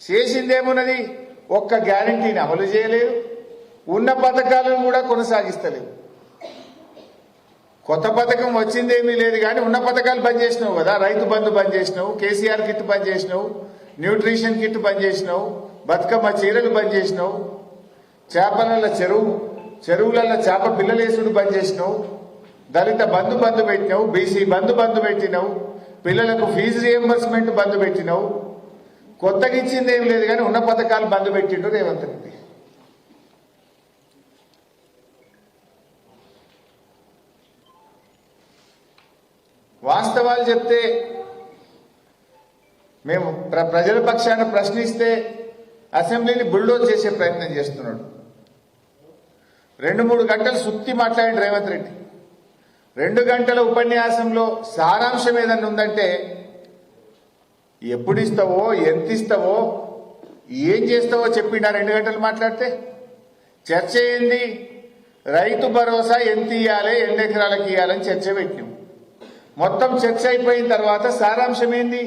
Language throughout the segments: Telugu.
చేసిందేమున్నది? ఒక్క గ్యారంటీని అమలు చేయలేదు, ఉన్న పథకాలను కూడా కొనసాగిస్తలేదు. కొత్త పథకం వచ్చిందేమీ లేదు కానీ ఉన్న పథకాలు బంద్ చేసినావు కదా. రైతు బంధు బంద్ చేసినావు, కేసీఆర్ కిట్ బంద్ చేసినావు, న్యూట్రిషన్ కిట్ బంద్ చేసినావు, బతుకమ్మ చీరలు బంద్ చేసినావు, చెరువులలో చేప పిల్లలేసుడు బంద్ చేసినావు, దళిత బంధు పెట్టినావు, బీసీ బంధు పెట్టినావు, పిల్లలకు ఫీజు రియంబర్స్మెంట్ బంద్ పెట్టినావు. కొత్తగా ఇచ్చింది ఏం లేదు కానీ ఉన్న పథకాలు బంద్ పెట్టిండు రేవంత్ రెడ్డి. వాస్తవాలు చెప్తే మేము ప్రజల పక్షాన ప్రశ్నిస్తే అసెంబ్లీని బుల్డోజ్ చేసే ప్రయత్నం చేస్తున్నాడు. 2-3 గంటలు సుత్తి మాట్లాడిన రేవంత్ రెడ్డి. 2 గంటల ఉపన్యాసంలో సారాంశం ఏదన్నా ఉందంటే ఎప్పుడు ఇస్తావో, ఎంత ఇస్తావో, ఏం చేస్తావో చెప్పిండా 2 గంటలు మాట్లాడితే. చర్చ ఏంది? రైతు భరోసా ఎంత ఇవ్వాలి, ఎన్ని ఎకరాలకు ఇవ్వాలని చర్చ పెట్టినాం. మొత్తం చర్చ అయిపోయిన తర్వాత సారాంశం ఏంది?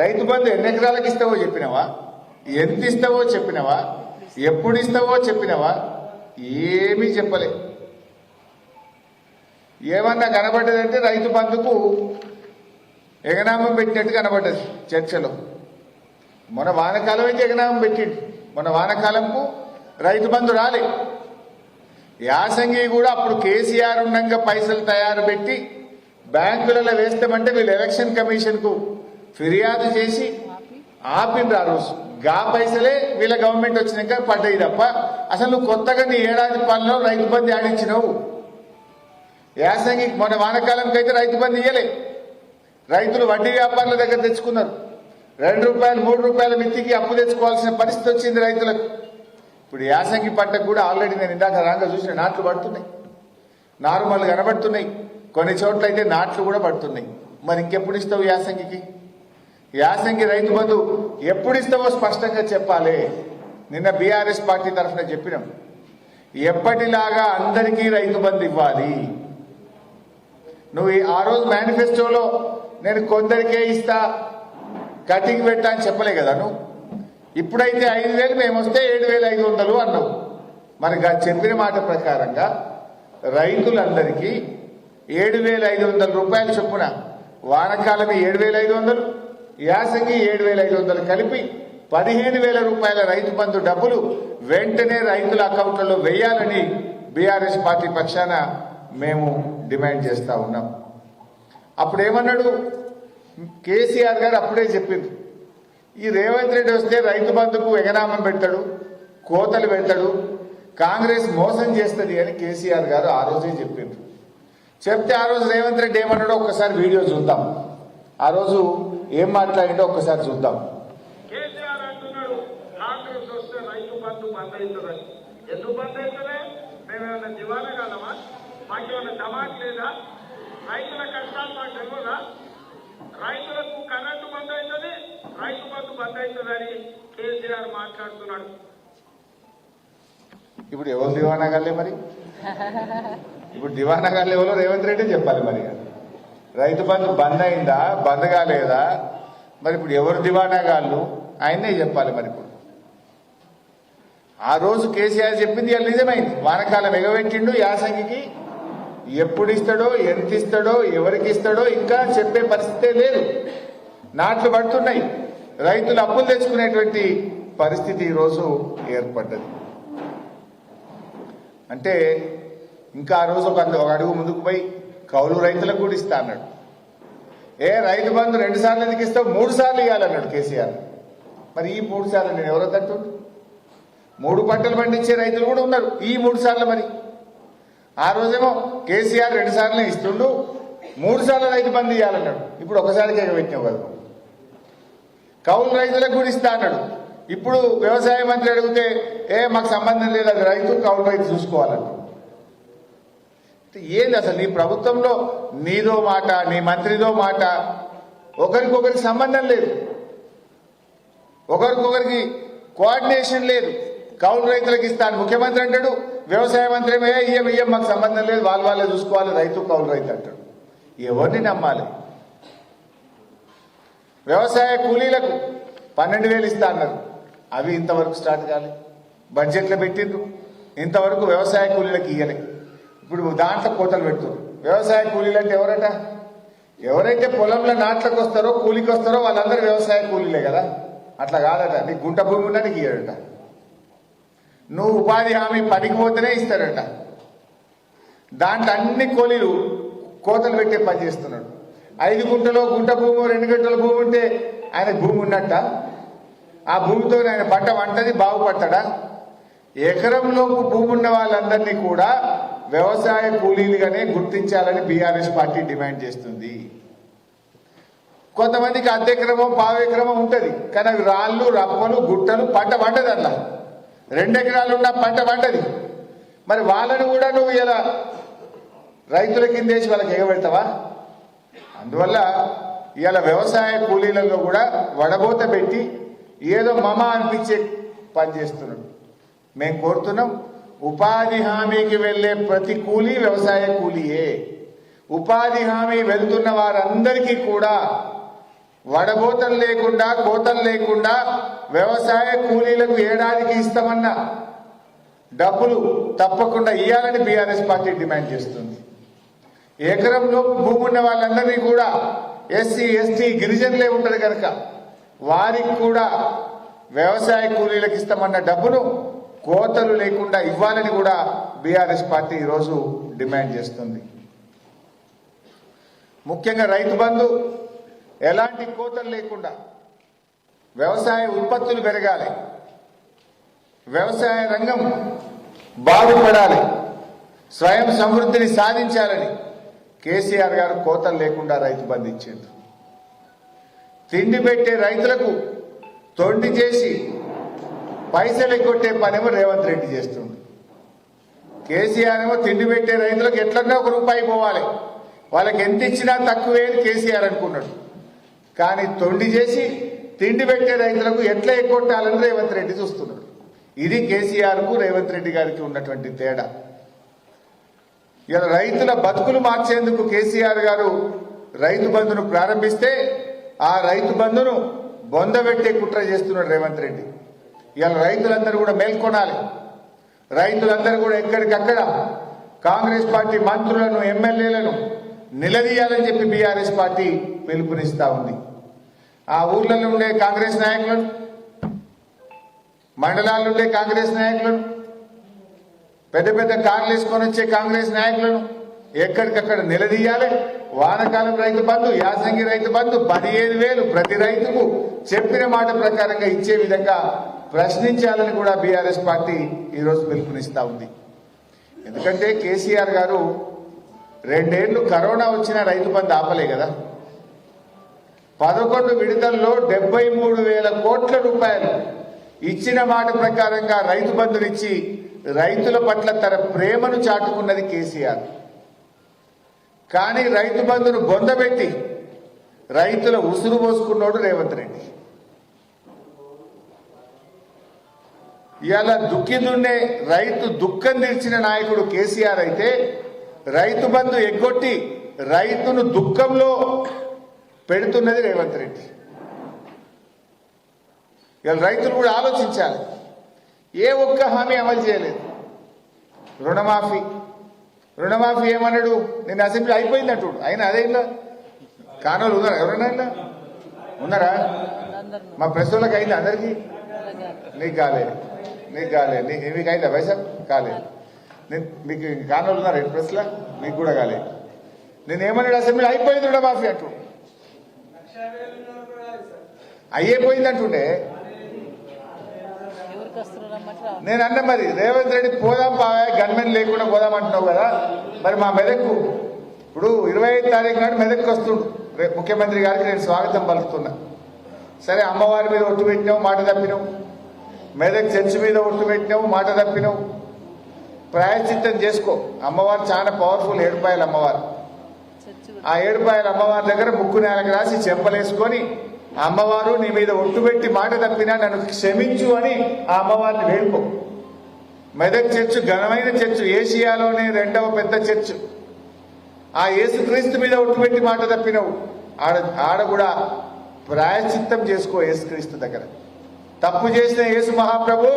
రైతు బంధు ఎన్ని ఎకరాలకు ఇస్తావో చెప్పినవా, ఎంత ఇస్తావో చెప్పినవా, ఎప్పుడు ఇస్తావో చెప్పినవా? ఏమీ చెప్పలే. ఏమన్నా కనబడ్డదంటే రైతు బంధుకు ఎగనామం పెట్టినట్టు కనబడ్డది చర్చలో. మొన్న వానకాలం అయితే ఎగనామం పెట్టిండు, మొన్న వానకాలంకు రైతు బంధు రాలే. యాసంగి కూడా అప్పుడు కేసీఆర్ ఉండగా పైసలు తయారు పెట్టి బ్యాంకులలో వేస్తామంటే వీళ్ళు ఎలక్షన్ కమిషన్ కు ఫిర్యాదు చేసి ఆపిండ్రు. ఆ రోజు గా పైసలే వీళ్ళ గవర్నమెంట్ వచ్చినాక పడ్డాయి తప్ప అసలు నువ్వు కొత్తగా నీ ఏడాది పాలనలో రైతు బంధు ఆడించినావు. యాసంగి మొన్న వానకాలంకి అయితే రైతు బంధు ఇయ్యలే. రైతులు వడ్డీ వ్యాపారుల దగ్గర తెచ్చుకున్నారు. 2 రూపాయలు 3 రూపాయల మిత్తికి అప్పు తెచ్చుకోవాల్సిన పరిస్థితి వచ్చింది రైతులకు. ఇప్పుడు యాసంగి పంటకు కూడా ఆల్రెడీ నేను ఇందాక రాగా చూసిన నాట్లు పడుతున్నాయి, నారుమల్లు కనబడుతున్నాయి, కొన్ని చోట్ల అయితే నాట్లు కూడా పడుతున్నాయి. మరి ఇంకెప్పుడు ఇస్తావు యాసంగికి? యాసంగి రైతు బంధు ఎప్పుడు ఇస్తావో స్పష్టంగా చెప్పాలి. నిన్న బీఆర్ఎస్ పార్టీ తరఫున చెప్పినాం, ఎప్పటిలాగా అందరికీ రైతు బంధు ఇవ్వాలి. నువ్వు ఆ రోజు మేనిఫెస్టోలో నేను కొందరికే ఇస్తా, కటింగ్ పెట్టా అని చెప్పలే కదా నువ్వు. ఇప్పుడైతే 5,000 మేము వస్తే 7,500 అన్నావు. మరి చెప్పిన మాట ప్రకారంగా రైతులందరికీ 7,500 రూపాయలు చొప్పున, వానకాలమే 7,500, యాసంగి 7,500 కలిపి 15,000 రూపాయల రైతు బంధు డబ్బులు వెంటనే రైతుల అకౌంట్లలో వేయాలని బీఆర్ఎస్ పార్టీ పక్షాన మేము డిమాండ్ చేస్తా ఉన్నాం. అప్పుడేమన్నాడు కేసీఆర్ గారు? అప్పుడే చెప్పింది, ఈ రేవంత్ రెడ్డి వస్తే రైతు బంధుకు ఎగనామం పెడతాడు, కోతలు పెడతాడు, కాంగ్రెస్ మోసం చేస్తుంది అని కేసీఆర్ గారు ఆ రోజే చెప్పిండ్రు. చెప్తే ఆ రోజు రేవంత్ రెడ్డి ఏమన్నాడో ఒక్కసారి వీడియో చూద్దాం. ఆ రోజు ఏం మాట్లాడిండో ఒక్కసారి చూద్దాం. కేసీఆర్ అంటున్నాడు కాంగ్రెస్ వస్తే రైతు బంధు బంద్ అవుతుందని. ఎందుకు బంద్ అవుతుంది? మేమేమన్నా దివాలా కాదమా? మాకేమన్నా దమాక్ లేదా? రైతుల కష్టాలు మాకు తెలియదా? రైతులకు కరెంటు బంద్ అవుతుంది, రైతు బంధు బంద్ అవుతుందని కేసీఆర్ మాట్లాడుతున్నాడు. ఇప్పుడు ఎవరు దివానా కాలే? మరి ఇప్పుడు దివానా కాలే ఎవరో రేవంత్ రెడ్డి చెప్పాలి. మరి రైతు బంధు బంద్ అయిందా, బంద్ కాలేదా? మరి ఇప్పుడు ఎవరు దివానా గాళ్ళు ఆయనే చెప్పాలి. మరి ఇప్పుడు ఆ రోజు కేసీఆర్ చెప్పింది అది నిజమైంది. వానకాలం ఎగబెట్టిండు, యాసంగికి ఎప్పుడు ఇస్తాడో, ఎంత ఇస్తాడో, ఎవరికి ఇస్తాడో ఇంకా చెప్పే పరిస్థితే లేదు. నాట్లు పడుతున్నాయి, రైతులు అప్పులు తెచ్చుకునేటువంటి పరిస్థితి ఈరోజు ఏర్పడ్డది. అంటే ఇంకా ఆ రోజు ఒక అడుగు ముందుకు పోయి కౌలు రైతులకు కూడా ఇస్తా అన్నాడు. రైతు బంధు 2 సార్లు ఎందుకు ఇస్తావు? 3 సార్లు ఇవ్వాలన్నాడు కేసీఆర్. మరి ఈ 3 సార్లు నేను ఎవరో తట్టుండు? 3 పంటలు పండించే రైతులు కూడా ఉన్నారు. ఈ 3 సార్లు మరి ఆ రోజేమో కేసీఆర్ 2 సార్లే ఇస్తుండు, 3 సార్లు రైతు బంధు ఇవ్వాలన్నాడు. ఇప్పుడు ఒకసారికి ఎగబెట్టినావు కదా. కౌలు రైతులకు కూడా ఇస్తా అన్నాడు. ఇప్పుడు వ్యవసాయ మంత్రి అడిగితే మాకు సంబంధం లేదు, అది రైతు కౌలు రైతు చూసుకోవాలన్నాడు. ఏంది అసలు నీ ప్రభుత్వంలో నీదో మాట, నీ మంత్రిదో మాట, ఒకరికొకరికి సంబంధం లేదు, ఒకరికొకరికి కోఆర్డినేషన్ లేదు. కౌలు రైతులకు ఇస్తాను ముఖ్యమంత్రి అంటాడు, వ్యవసాయ మంత్రి ఇయ్యం మాకు సంబంధం లేదు, వాళ్ళే చూసుకోవాలి, రైతు కౌలు రైతు అంటాడు. ఎవరిని నమ్మాలి? వ్యవసాయ కూలీలకు 12,000 ఇస్తా అన్నారు. అవి ఇంతవరకు స్టార్ట్ కాలే. బడ్జెట్లో పెట్టిండ్రు, ఇంతవరకు వ్యవసాయ కూలీలకు ఇయ్యలే. ఇప్పుడు దాంట్లో కోతలు పెడుతున్నారు. వ్యవసాయ కూలీలు అంటే ఎవరట? ఎవరైతే పొలంలో నాట్లకు వస్తారో కూలికి వస్తారో వాళ్ళందరూ వ్యవసాయ కూలీలే కదా. అట్లా కాదట. నీకు గుంట భూమి ఉన్నా నీకు ఇయ్యడట. నువ్వు ఉపాధి హామీ పనికి పోతేనే ఇస్తారట. దాంట్లో అన్ని కూలీలు కోతలు పెట్టే పని చేస్తున్నాడు. 5 గుంటలో గుంట భూమి 2 గంటల భూమి ఉంటే ఆయన భూమి ఉన్నట్ట. ఆ భూమితో ఆయన పంట వంటది బాగుపడతాడా? ఎకరంలో భూమి ఉన్న వాళ్ళందరినీ కూడా వ్యవసాయ కూలీలుగానే గుర్తించాలని బీఆర్ఎస్ పార్టీ డిమాండ్ చేస్తుంది. కొంతమందికి అర్ధెకరమో పావెకరమో ఉంటుంది, కానీ అవి రాళ్ళు రప్పలు గుట్టలు పంట వంటది. అట్లా 2 ఎకరాలు ఉన్న పంట వంటది. మరి వాళ్ళని కూడా నువ్వు ఇలా రైతుల కిందేసి వాళ్ళకి ఎగబెడతావా? అందువల్ల ఇవాళ వ్యవసాయ కూలీలలో కూడా వడబోత పెట్టి ఏదో మమ అనిపించే పని చేస్తున్నాడు. మేము కోరుతున్నాం, ఉపాధి హామీకి వెళ్లే ప్రతి కూలీ వ్యవసాయ కూలీయే. ఉపాధి హామీ వెళ్తున్న వారందరికీ కూడా వడబోతలు లేకుండా కోతలు లేకుండా వ్యవసాయ కూలీలకు ఏడాదికి ఇస్తామన్న డబ్బులు తప్పకుండా ఇవ్వాలని బీఆర్ఎస్ పార్టీ డిమాండ్ చేస్తుంది. ఎకరంలో భూమి ఉన్న వాళ్ళందరినీ కూడా ఎస్సీ ఎస్టీ గిరిజనులే ఉంటారు కనుక వారికి కూడా వ్యవసాయ కూలీలకు ఇస్తామన్న డబ్బును కోతలు లేకుండా ఇవ్వాలని కూడా బీఆర్ఎస్ పార్టీ ఈరోజు డిమాండ్ చేస్తుంది. ముఖ్యంగా రైతు బంధు ఎలాంటి కోతలు లేకుండా వ్యవసాయ ఉత్పత్తులు పెరగాలి, వ్యవసాయ రంగం బాగుపడాలి, స్వయం సమృద్ధిని సాధించాలని కేసీఆర్ గారు కోతలు లేకుండా రైతు బంధు ఇచ్చారు. తిండి పెట్టే రైతులకు తొండి చేసి పైసలు ఎగ్గొట్టే పనేమో రేవంత్ రెడ్డి చేస్తుంది. కేసీఆర్ ఏమో తిండి పెట్టే రైతులకు ఎట్లన్నా ₹1 పోవాలి, వాళ్ళకి ఎంత ఇచ్చినా తక్కువే అని కేసీఆర్ అనుకున్నాడు. కానీ తొండి చేసి తిండి పెట్టే రైతులకు ఎట్లా ఎగ్గొట్టాలని రేవంత్ రెడ్డి చూస్తున్నాడు. ఇది కేసీఆర్కు రేవంత్ రెడ్డి గారికి ఉన్నటువంటి తేడా. ఇలా రైతుల బతుకులు మార్చేందుకు కేసీఆర్ గారు రైతు బంధును ప్రారంభిస్తే ఆ రైతు బంధును బొందబెట్టే కుట్ర చేస్తున్నాడు రేవంత్ రెడ్డి. ఇలా రైతులందరూ కూడా మేల్కొనాలి. రైతులందరూ కూడా ఎక్కడికక్కడ కాంగ్రెస్ పార్టీ మంత్రులను ఎమ్మెల్యేలను నిలదీయాలని చెప్పి బీఆర్ఎస్ పార్టీ పిలుపునిస్తా ఉంది. ఆ ఊర్లలో ఉండే కాంగ్రెస్ నాయకులను, మండలాల్లో ఉండే కాంగ్రెస్ నాయకులను, పెద్ద పెద్ద కార్లు వేసుకొని వచ్చే కాంగ్రెస్ నాయకులను ఎక్కడికక్కడ నిలదీయాలి. వానకాలం రైతు బంధు, యాసంగి రైతు బంధు 15,000 ప్రతి రైతుకు చెప్పిన మాట ప్రకారంగా ఇచ్చే విధంగా ప్రశ్నించాలని కూడా బీఆర్ఎస్ పార్టీ ఈరోజు పిలుపునిస్తా ఉంది. ఎందుకంటే కేసీఆర్ గారు 2 ఏళ్లు కరోనా వచ్చిన రైతు బంధు ఆపలే కదా. 11 విడతల్లో 73,000 కోట్ల రూపాయలు ఇచ్చిన మాట ప్రకారంగా రైతు బంధునిచ్చి రైతుల పట్ల తన ప్రేమను చాటుకున్నది కేసీఆర్. కానీ రైతు బంధును బొందబెట్టి రైతుల ఉసురు పోసుకున్నాడు రేవంత్ రెడ్డి. ఇవాళ దుఃఖిదున్నే రైతు దుఃఖం తీర్చిన నాయకుడు కేసీఆర్ అయితే రైతు బంధు ఎగ్గొట్టి రైతును దుఃఖంలో పెడుతున్నది రేవంత్ రెడ్డి. ఇవాళ రైతులు కూడా ఆలోచించాలి. ఏ ఒక్క హామీ అమలు చేయలేదు. రుణమాఫీ ఏమన్నాడు? నేను అసెంబ్లీ అయిపోయింది అంటుడు. అయినా అదే ఇలా కానోళ్ళు ఉన్నారా? ఎవరైనా ఇలా ఉన్నారా? మా ప్రెస్ వాళ్ళకి అయింది అందరికీ. నీకు కాలేదు, మీకు అయిందా పైసా? కాలేదు. మీకు కానోళ్ళు ఉన్నారా ప్రెస్లో? మీకు కూడా కాలేదు. నేనేమన్నాడు? అసెంబ్లీ అయిపోయింది రుణమాఫీ అంటూ అయ్యేపోయింది అంటుండే. నేను అన్న మరి రేవంత్ రెడ్డి పోదాం పావా, గన్మెన్ లేకుండా పోదాం అంటున్నావు కదా. మరి మా మెదక్కు ఇప్పుడు 25 తారీఖు నాడు మెదక్కి వస్తుండు. రేపు ముఖ్యమంత్రి గారికి నేను స్వాగతం పలుకుతున్నా. సరే, అమ్మవారి మీద ఒట్టు పెట్టినావు, మాట తప్పినావు. మెదక్ చర్చి మీద ఒట్టు పెట్టినావు, మాట తప్పినావు. ప్రాయశ్చిత్తం చేసుకో. అమ్మవారు చాలా పవర్ఫుల్. ఏడుపాయల అమ్మవారు. ఆ ఏడుపాయల అమ్మవారి దగ్గర ముక్కు నేలకు రాసి చెంపలేసుకొని అమ్మవారు నీ మీద ఒట్టు పెట్టి మాట తప్పినా నన్ను క్షమించు అని ఆ అమ్మవారిని వేడుకో. మెదక్ చర్చ్ ఘనమైన చర్చ్, ఏషియాలోనే 2వ పెద్ద చర్చ్. ఆ యేసుక్రీస్తు మీద ఒట్టు పెట్టి మాట తప్పినవు. ఆడ కూడా ప్రాయశ్చిత్తం చేసుకో యేసుక్రీస్తు దగ్గర. తప్పు చేసిన యేసు మహాప్రభు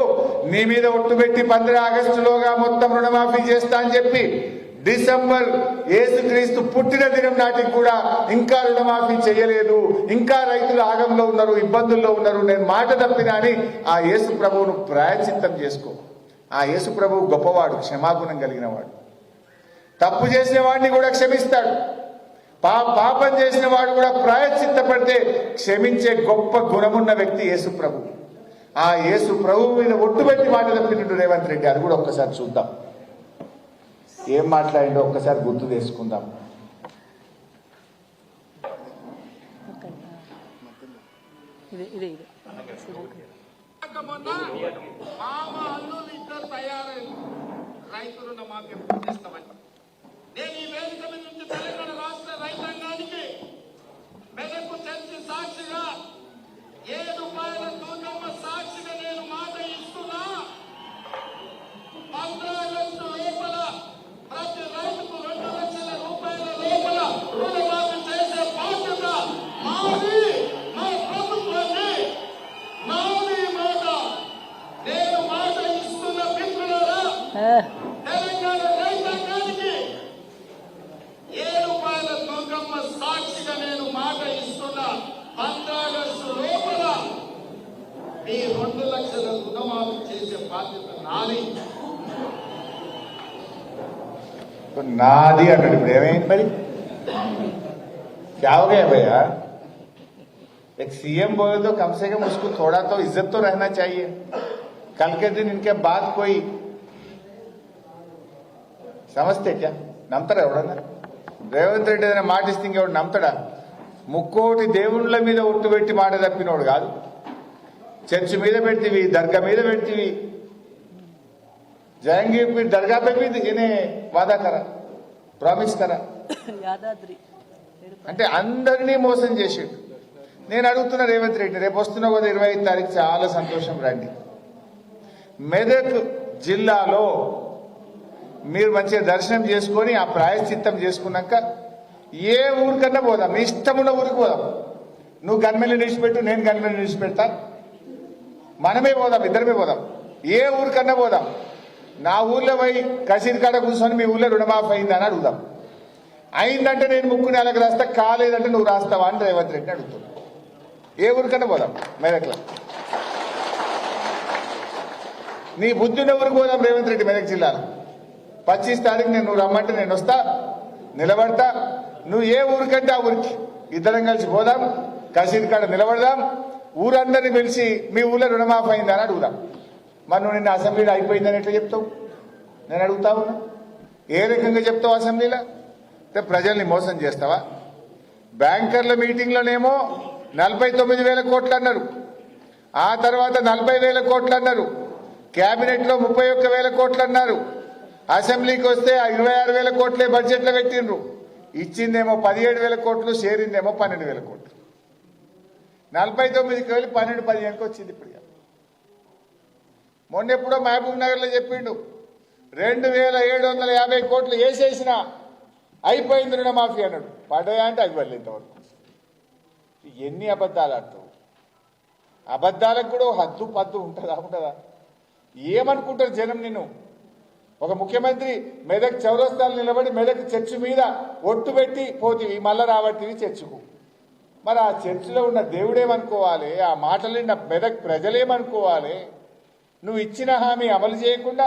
నీ మీద ఒట్టుబెట్టి 15 ఆగస్టులోగా మొత్తం రుణమాఫీ చేస్తా అని చెప్పి డిసెంబర్ యేసుక్రీస్తు పుట్టిన దినం నాటికి కూడా ఇంకా రుణమాఫీ చేయలేదు. ఇంకా రైతులు ఆగంలో ఉన్నారు, ఇబ్బందుల్లో ఉన్నారు. నేను మాట తప్పినా అని ఆ యేసు ప్రభువును ప్రాయశ్చిత్తం చేసుకో. ఆ యేసు ప్రభువు గొప్పవాడు, క్షమాగుణం కలిగిన వాడు. తప్పు చేసిన వాడిని కూడా క్షమిస్తాడు. పాపం చేసిన వాడు కూడా ప్రాయశ్చిత్తపడితే క్షమించే గొప్ప గుణమున్న వ్యక్తి యేసు ప్రభు. ఆ యేసు ప్రభు మీద ఒట్టుబెట్టి మాట తప్పినట్టు రేవంత్ రెడ్డి, అది కూడా ఒక్కసారి చూద్దాం. ఏం మాట్లాడిండో ఒక్కసారి గుర్తు చేసుకుందాం. మామ అల్లులు ఇద్దరు తయారైంది రైతు రుణమాఫీ ఎప్పుడు చేస్తామని. నేను ఈ వేదిక మీద నుంచి తెలంగాణ రాష్ట్ర రైతాంగానికి మెదకు చర్చి సాక్షిగా 7 రూపాయల తూకమ్మ సాక్షిగా నేను మాట ఇస్తున్నా. 15 ఆగస్టు లోపల ప్రతి రైతుకు 2 లక్షల రూపాయల లోపల రుణమాఫీ చేసే బాధ్యత మాది, మా ప్రభుత్వాన్ని. నాది మాట, నేను మాట ఇస్తున్న మిత్రులారా, తెలంగాణ రైతాంగానికి 7 రూపాయల తూకమ్మ సాక్షిగా నేను మాట ఇస్తున్నా. 15 ఆగస్టు లోపల మీ 2 లక్షల రుణమాఫీ చేసే బాధ్యత నాది. నాది అన్నాడు. ఇప్పుడు ఏమైంది మరి? क्या हो गया भैया? एक सीएम बोले तो कम से कम उसको थोड़ा तो इज्जत तो रहना चाहिए. कल के दिन इनके बाद कोई समझते क्या? నమ్ముతారా ఎవడన్నా? రేవంత్ రెడ్డి ఏదైనా మాట ఇస్తే ఇంకెవడు నమ్ముతాడా? ముక్కోటి దేవుళ్ళ మీద ఒట్టు పెట్టి మాట తప్పినోడు కాదు. చర్చి మీద పెడితివి, దర్గా మీద పెడితివి. जहांगीर पीर दरगाह पे भी इन्हें वादा करा, ప్రామిస్ కరా. అంటే అందరినీ మోసం చేసిండు. నేను అడుగుతున్నా రేవంత్ రెడ్డి, రేపు వస్తున్న కదా 25 తారీఖు, చాలా సంతోషం, రండి. మెదక్ జిల్లాలో మీరు మంచిగా దర్శనం చేసుకొని ఆ ప్రాయశ్చిత్తం చేసుకున్నాక ఏ ఊరికన్నా పోదాం, మీ ఇష్టమున్న ఊరికి పోదాం. నువ్వు గన్మెల్ని నిలిచిపెట్టు, నేను గన్మెల్ని నిలిచిపెడతా, మనమే పోదాం, ఇద్దరమే పోదాం. ఏ ఊరికన్నా పోదాం. నా ఊర్లో పోయి కసీర్ కాడ కూర్చొని మీ ఊర్లో రుణమాఫీ అయిందని అడుగుదాం. అయిందంటే నేను ముక్కు నెలకు రాస్తా, కాలేదంటే నువ్వు రాస్తావా అని రేవంత్ రెడ్డిని అడుగుతున్నా. ఏ ఊరికన్నా పోదాం మెదక్లో. నీ బుద్ధున్న ఊరికి పోదాం రేవంత్ రెడ్డి. మెదక్ జిల్లాలో 25 తారీఖు నువ్వు రమ్మంటే నేను వస్తా, నిలబడతా. నువ్వు ఏ ఊరికంటే ఆ ఊరికి ఇద్దరం కలిసి పోదాం, కసీర్ కాడ నిలబడదాం, ఊరందరినీ పిలిచి మీ ఊళ్ళో రుణమాఫీ అయిందని అడుగుదాం. మరి నువ్వు నిన్న అసెంబ్లీలో అయిపోయిందని ఎట్లా చెప్తావు? నేను అడుగుతా ఉన్నా, ఏ రకంగా చెప్తావు అసెంబ్లీలో? అంటే ప్రజల్ని మోసం చేస్తావా? బ్యాంకర్ల మీటింగ్లోనేమో 49,000 కోట్లు అన్నారు, ఆ తర్వాత 40,000 కోట్లు అన్నారు, క్యాబినెట్లో 31,000 కోట్లు అన్నారు, అసెంబ్లీకి వస్తే 26,000 కోట్లే బడ్జెట్లో పెట్టిండ్రు. ఇచ్చిందేమో 17,000 కోట్లు, షేరిందేమో 12,000 కోట్లు. 49కి వెళ్ళి 12-15కి వచ్చింది. ఇప్పుడు మొన్న ఎప్పుడో మహబూబ్ నగర్ లో చెప్పిండు 2,750 కోట్లు వేసేసిన అయిపోయింది రుణమాఫీ అన్నాడు. పడ్డాయా అంటే అవి వెళ్ళి ఇంతవరకు. ఎన్ని అబద్ధాలు ఆడతావు? అబద్ధాలకు కూడా హద్దు పద్దు ఉంటుందా? ఏమనుకుంటారు జనం నిన్ను? ఒక ముఖ్యమంత్రి మెదక్ చౌరస్తాలు నిలబడి మెదక్ చర్చి మీద ఒట్టు పెట్టి పోతివి, మళ్ళా రాబట్టివి చర్చకు. మరి ఆ చర్చిలో ఉన్న దేవుడేమనుకోవాలి? ఆ మాటలు మెదక్ ప్రజలేమనుకోవాలి? నువ్వు ఇచ్చిన హామీ అమలు చేయకుండా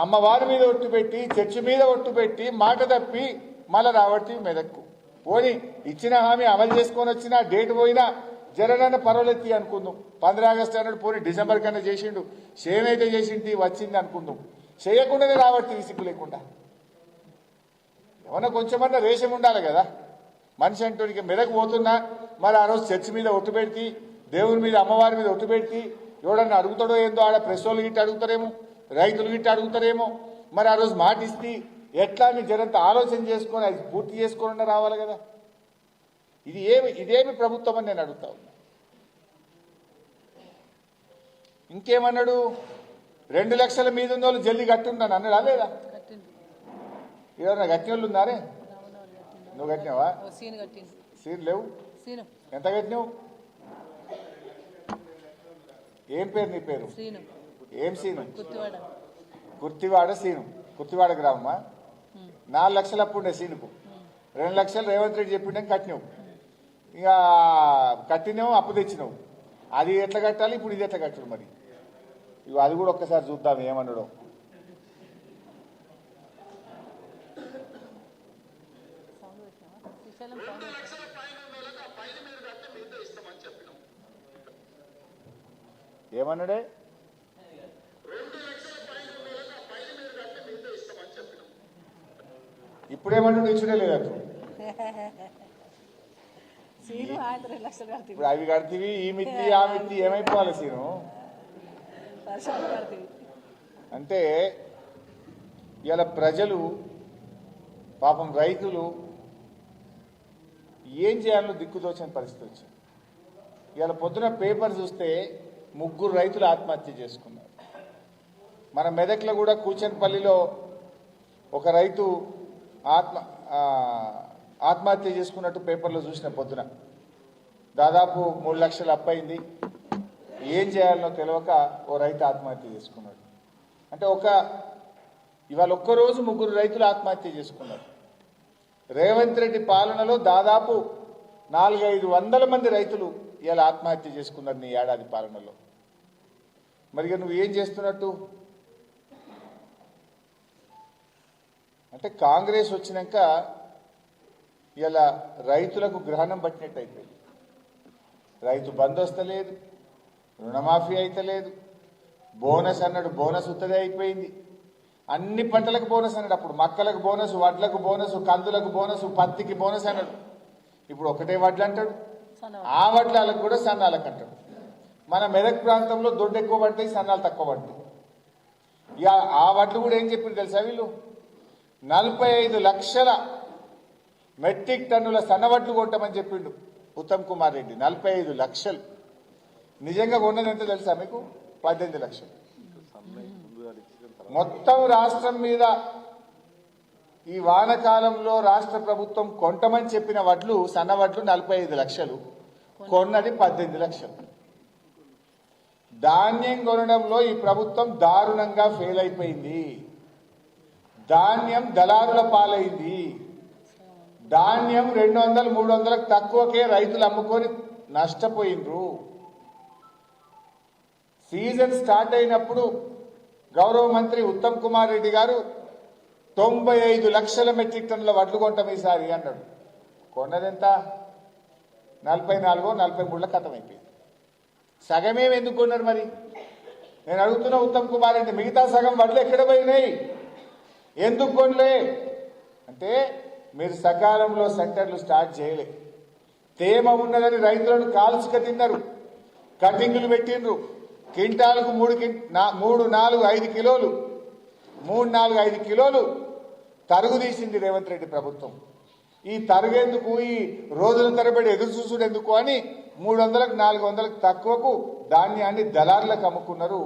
అమ్మవారి మీద ఒట్టు పెట్టి, చర్చి మీద ఒట్టు పెట్టి, మాట తప్పి మళ్ళా రాబట్టి మెదక్కు పోని. ఇచ్చిన హామీ అమలు చేసుకొని వచ్చినా, డేట్ పోయినా జరగన్న పర్వాలెత్తి అనుకుందాం. 15 ఆగస్టు అన్నాడు, పోనీ డిసెంబర్ కన్నా చేసిండు, సేమ్ అయితే చేసింది వచ్చింది అనుకుందాం. చేయకుండానే రాబట్టి సిగ్గు లేకుండా. ఏమన్నా కొంచెమన్నా రేషం ఉండాలి కదా మనిషి అంటూ. మెదకు పోతున్నా మరి ఆ రోజు చర్చి మీద ఒట్టు పెడితే, దేవుని మీద అమ్మవారి మీద ఒట్టు పెడితే ఎవడన్నా అడుగుతాడో ఏందో, ఆడ ప్రెస్ వాళ్ళు గిట్ట అడుగుతారేమో, రైతులు గిట్ట అడుగుతారేమో. మరి ఆ రోజు మాట ఇస్తే ఎట్లా అని జనంతా ఆలోచన చేసుకొని అది పూర్తి చేసుకొని రావాలి కదా. ఇదేమి ప్రభుత్వం అని నేను అడుగుతా ఉన్నా. ఇంకేమన్నాడు? 2 లక్షల మీద ఉన్న వాళ్ళు జల్దీ కట్టుంటాను అన్నాడా లేదా? ఎవరన్నా కట్టిన వాళ్ళు ఉన్నారే? నువ్వు కట్టినావా? సీన్ లేవు. ఎంత కట్టినావు? ఏం పేరు నీ పేరు? శ్రీను. ఏం సీను? కుత్తివాడ. కుర్తివాడ సీను. కుర్తివాడ గ్రామమా? 4 లక్షలు అప్పు ఉండే సీనుకు. 2 లక్షలు రేవంత్ రెడ్డి చెప్పిండే కట్టినావు. ఇక కట్టినావు, అప్పు తెచ్చినావు. అది ఎట్లా కట్టాలి, ఇప్పుడు ఇది ఎట్లా కట్టాలి మరి? ఇక అది కూడా ఒక్కసారి చూద్దాం ఏమన్నాడు. ఏమన్నాడే? ఇప్పుడేమంటాడు? ఇచ్చుడే లేదంటు. ఇప్పుడు అవి కడితే ఈ మిత్తి ఆ మిత్తి ఏమైపోవాలి సీను? అంటే ఇలా ప్రజలు పాపం రైతులు ఏం చేయాలో దిక్కుదోచని పరిస్థితి వచ్చింది. ఇవాళ పొద్దున పేపర్ చూస్తే 3 రైతులు ఆత్మహత్య చేసుకున్నారు. మన మెదక్లో కూడా కూచన్పల్లిలో ఒక రైతు ఆత్మహత్య చేసుకున్నట్టు పేపర్లో చూసిన పొద్దున. దాదాపు 3 లక్షలు అప్పయింది. ఏం చేయాలనో తెలియక ఓ రైతు ఆత్మహత్య చేసుకున్నాడు. అంటే ఇవాళ ఒక్కరోజు 3 రైతులు ఆత్మహత్య చేసుకున్నారు. రేవంత్ రెడ్డి పాలనలో దాదాపు 400-500 మంది రైతులు ఇలా ఆత్మహత్య చేసుకున్నారు నీ ఏడాది పాలనలో. మరి నువ్వు ఏం చేస్తున్నట్టు? అంటే కాంగ్రెస్ వచ్చినాక ఇలా రైతులకు గ్రహణం పట్టినట్టు అయిపోయింది. రైతు బంద్ వస్తలేదు, రుణమాఫీ అయితే లేదు, బోనస్ అన్నాడు, బోనస్ ఉత్తదే అయిపోయింది. అన్ని పంటలకు బోనస్ అన్నాడు. అప్పుడు మక్కలకు బోనస్, వడ్లకు బోనస్, కందులకు బోనస్, పత్తికి బోనస్ అన్నాడు. ఇప్పుడు ఒకటే వడ్లు అంటాడు. ఆ వడ్లకు కూడా సన్నాలకు అంటాడు. మన మెదక్ ప్రాంతంలో దొడ్డు ఎక్కువ పడతాయి, సన్నాలు తక్కువ పడతాయి. ఇక ఆ వడ్లు కూడా ఏం చెప్పింది తెలుసా వీళ్ళు? 45 లక్షల మెట్రిక్ టన్నుల సన్నవడ్లు కొంటామని చెప్పిండు ఉత్తమ్ కుమార్ రెడ్డి. 45 లక్షలు. నిజంగా కొన్నది ఎంత తెలుసా మీకు? 18 లక్షలు. మొత్తం రాష్ట్రం మీద ఈ వానకాలంలో రాష్ట్ర ప్రభుత్వం కొంటమని చెప్పిన వడ్లు, సన్నవడ్లు 45 లక్షలు, కొన్నది 18 లక్షలు. ధాన్యం కొనడంలో ఈ ప్రభుత్వం దారుణంగా ఫెయిల్ అయిపోయింది. ధాన్యం దళారుల పాలైంది. ధాన్యం 200-300 తక్కువకే రైతులు అమ్ముకొని నష్టపోయినరు. సీజన్ స్టార్ట్ అయినప్పుడు గౌరవ మంత్రి ఉత్తమ్ కుమార్ రెడ్డి గారు 95 లక్షల మెట్రిక్ టన్నుల వడ్లు కొంటాం ఈసారి అన్నాడు. కొన్నదెంత? 44-43 ఖతం అయిపోయింది. సగమేమి ఎందుకు కొన్నారు మరి? నేను అడుగుతున్నా ఉత్తమ్ కుమార్ రెడ్డి, మిగతా సగం వడ్లు ఎక్కడ పోయినాయి? ఎందుకు కొనలే అంటే మీరు సకాలంలో సెంటర్లు స్టార్ట్ చేయలే. తేమ ఉన్నదని రైతులను కాల్చుక తిన్నారు, కటింగులు పెట్టిండ్రు. క్వింటాలకు 3-4-5 కిలోలు 3-4-5 కిలోలు తరుగు తీసింది రేవంత్ రెడ్డి ప్రభుత్వం. ఈ తరుగేందుకు, ఈ రోజుల తరబడి ఎదురు చూసుడు ఎందుకు అని 300-400 తక్కువకు ధాన్యాన్ని దళారులకు అమ్ముకున్నారు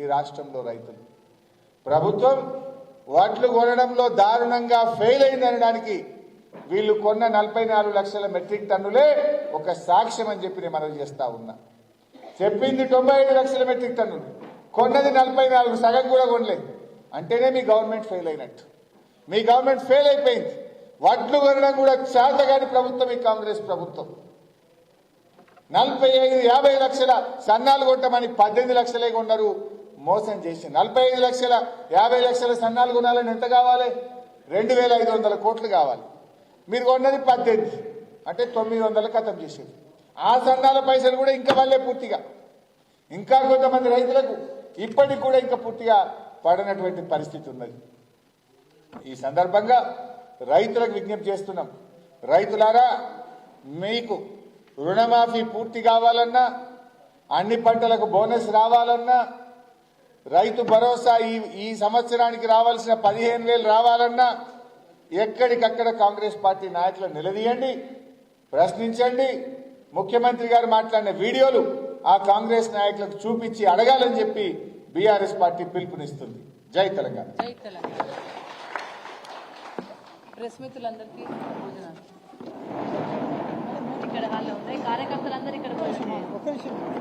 ఈ రాష్ట్రంలో రైతులు. ప్రభుత్వం వడ్లు కొనడంలో దారుణంగా ఫెయిల్ అయిందనడానికి వీళ్ళు కొన్న 44 లక్షల మెట్రిక్ టన్నులే ఒక సాక్ష్యం అని చెప్పి నేను మనవి చేస్తా ఉన్నా. చెప్పింది 95 లక్షల మెట్రిక్ టన్నులు, కొన్నది 44, సగం కూడా కొనలేదు. అంటేనే మీ గవర్నమెంట్ ఫెయిల్ అయినట్టు. మీ గవర్నమెంట్ ఫెయిల్ అయిపోయింది. వడ్లు కొనడం కూడా చేతగాని ప్రభుత్వం ఈ కాంగ్రెస్ ప్రభుత్వం. 45-50 లక్షల సన్నాలు కొట్టమని 18 లక్షలే కొన్నారు, మోసం చేసి. 45-50 లక్షల సన్నాలు కొనాలని ఎంత కావాలి? 2,500 కోట్లు కావాలి. మీరు కొన్నది 18, అంటే 900 ఖతం చేసేది. ఆ సన్నాల పైసలు కూడా ఇంకా వాళ్ళే పూర్తిగా, ఇంకా కొంతమంది రైతులకు ఇప్పటికి కూడా ఇంకా పూర్తిగా పడనటువంటి పరిస్థితి ఉన్నది. ఈ సందర్భంగా రైతులకు విజ్ఞప్తి చేస్తున్నాం. రైతులారా, మీకు రుణమాఫీ పూర్తి కావాలన్నా, అన్ని పంటలకు బోనస్ రావాలన్నా, రైతు భరోసా ఈ సంవత్సరానికి రావాల్సిన 15,000 రావాలన్నా ఎక్కడికక్కడ కాంగ్రెస్ పార్టీ నాయకులను నిలదీయండి, ప్రశ్నించండి. ముఖ్యమంత్రి గారు మాట్లాడిన వీడియోలు ఆ కాంగ్రెస్ నాయకులకు చూపించి అడగాలని చెప్పి బీఆర్ఎస్ పార్టీ పిలుపునిస్తుంది. జై తెలంగాణ. జై తెలంగాణ. ప్రెస్ మిత్రులందరికీ భోజనాలు ఇక్కడ హాల్లో ఉన్నాయి. కార్యకర్తలందరూ ఇక్కడ